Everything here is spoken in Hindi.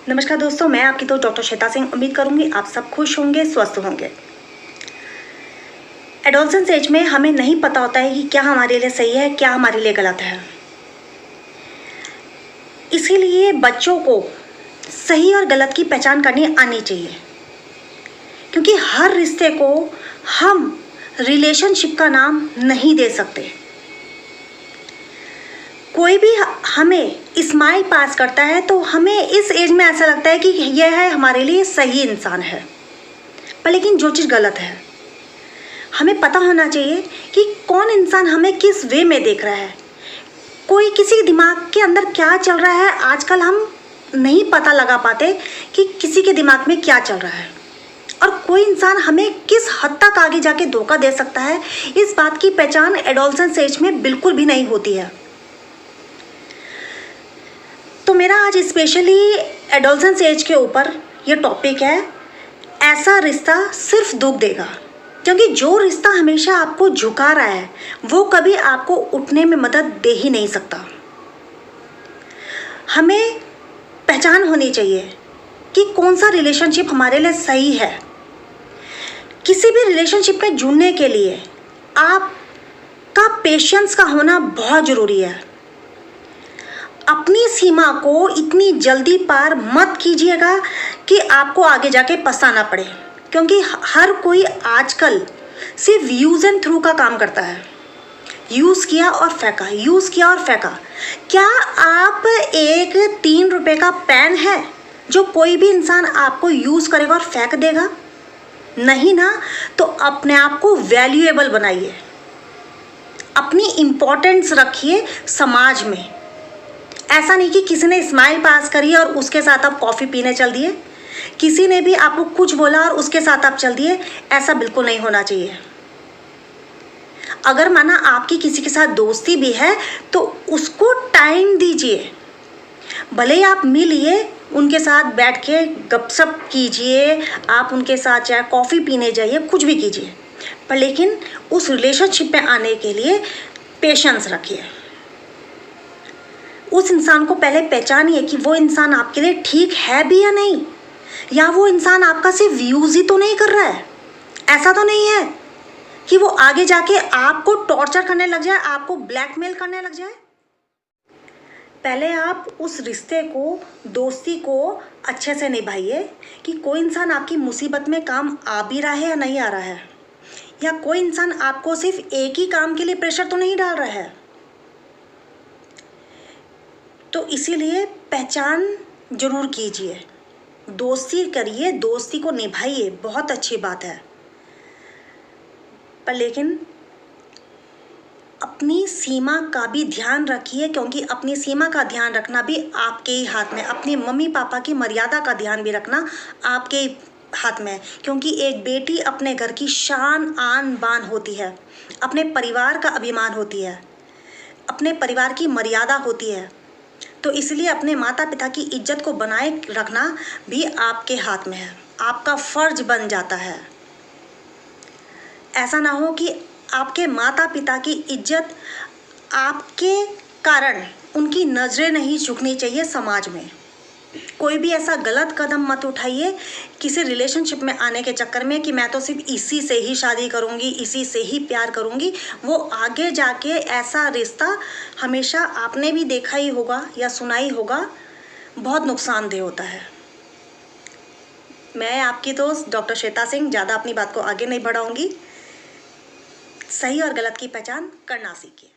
नमस्कार दोस्तों, मैं आपकी दोस्त डॉक्टर श्वेता सिंह। उम्मीद करूंगी आप सब खुश होंगे, स्वस्थ होंगे। एडोलसेंस एज में हमें नहीं पता होता है कि क्या हमारे लिए सही है, क्या हमारे लिए गलत है। इसीलिए बच्चों को सही और गलत की पहचान करनी आनी चाहिए, क्योंकि हर रिश्ते को हम रिलेशनशिप का नाम नहीं दे सकते। कोई भी हमें स्माइल पास करता है तो हमें इस एज में ऐसा लगता है कि यह है हमारे लिए सही इंसान है, पर लेकिन जो चीज़ गलत है हमें पता होना चाहिए कि कौन इंसान हमें किस वे में देख रहा है। कोई किसी दिमाग के अंदर क्या चल रहा है, आजकल हम नहीं पता लगा पाते कि किसी के दिमाग में क्या चल रहा है, और कोई इंसान हमें किस हद तक आगे जाके धोखा दे सकता है, इस बात की पहचान एडोलसेंस एज में बिल्कुल भी नहीं होती है। तो मेरा आज स्पेशली एडोलसेंस एज के ऊपर ये टॉपिक है, ऐसा रिश्ता सिर्फ दुख देगा। क्योंकि जो रिश्ता हमेशा आपको झुका रहा है वो कभी आपको उठने में मदद दे ही नहीं सकता। हमें पहचान होनी चाहिए कि कौन सा रिलेशनशिप हमारे लिए सही है। किसी भी रिलेशनशिप में जुड़ने के लिए आपका पेशेंस का होना बहुत ज़रूरी है। अपनी सीमा को इतनी जल्दी पार मत कीजिएगा कि आपको आगे जाके पछताना पड़े, क्योंकि हर कोई आजकल सिर्फ यूज़ एंड थ्रू का काम करता है। यूज़ किया और फेंका, यूज़ किया और फेंका। क्या आप एक 3 रुपए का पेन है जो कोई भी इंसान आपको यूज़ करेगा और फेंक देगा? नहीं ना। तो अपने आप को वैल्यूएबल बनाइए, अपनी इम्पोर्टेंस रखिए समाज में। ऐसा नहीं कि किसी ने स्माइल पास करी और उसके साथ आप कॉफ़ी पीने चल दिए, किसी ने भी आपको कुछ बोला और उसके साथ आप चल दिए। ऐसा बिल्कुल नहीं होना चाहिए। अगर माना आपकी किसी के साथ दोस्ती भी है तो उसको टाइम दीजिए। भले ही आप मिलिए, उनके साथ बैठ के गपशप कीजिए, आप उनके साथ चाहे कॉफ़ी पीने जाइए, कुछ भी कीजिए, पर लेकिन उस रिलेशनशिप में आने के लिए पेशेंस रखिए। उस इंसान को पहले पहचानिए कि वो इंसान आपके लिए ठीक है भी या नहीं, या वो इंसान आपका सिर्फ यूज़ ही तो नहीं कर रहा है। ऐसा तो नहीं है कि वो आगे जाके आपको टॉर्चर करने लग जाए, आपको ब्लैकमेल करने लग जाए। पहले आप उस रिश्ते को, दोस्ती को अच्छे से निभाइए कि कोई इंसान आपकी मुसीबत में काम आ भी रहा है या नहीं आ रहा है, या कोई इंसान आपको सिर्फ एक ही काम के लिए प्रेशर तो नहीं डाल रहा है। तो इसीलिए पहचान जरूर कीजिए, दोस्ती करिए, दोस्ती को निभाइए, बहुत अच्छी बात है, पर लेकिन अपनी सीमा का भी ध्यान रखिए, क्योंकि अपनी सीमा का ध्यान रखना भी आपके ही हाथ में। अपनी मम्मी पापा की मर्यादा का ध्यान भी रखना आपके ही हाथ में, क्योंकि एक बेटी अपने घर की शान आन बान होती है, अपने परिवार का अभिमान होती है, अपने परिवार की मर्यादा होती है। तो इसलिए अपने माता पिता की इज्जत को बनाए रखना भी आपके हाथ में है, आपका फर्ज बन जाता है। ऐसा ना हो कि आपके माता पिता की इज्जत आपके कारण, उनकी नज़रें नहीं झुकनी चाहिए समाज में। कोई भी ऐसा गलत कदम मत उठाइए किसी रिलेशनशिप में आने के चक्कर में कि मैं तो सिर्फ इसी से ही शादी करूंगी, इसी से ही प्यार करूंगी। वो आगे जाके ऐसा रिश्ता, हमेशा आपने भी देखा ही होगा या सुना ही होगा, बहुत नुकसानदेह होता है। मैं आपकी दोस्त डॉक्टर श्वेता सिंह ज़्यादा अपनी बात को आगे नहीं बढ़ाऊंगी। सही और गलत की पहचान करना सीखिए।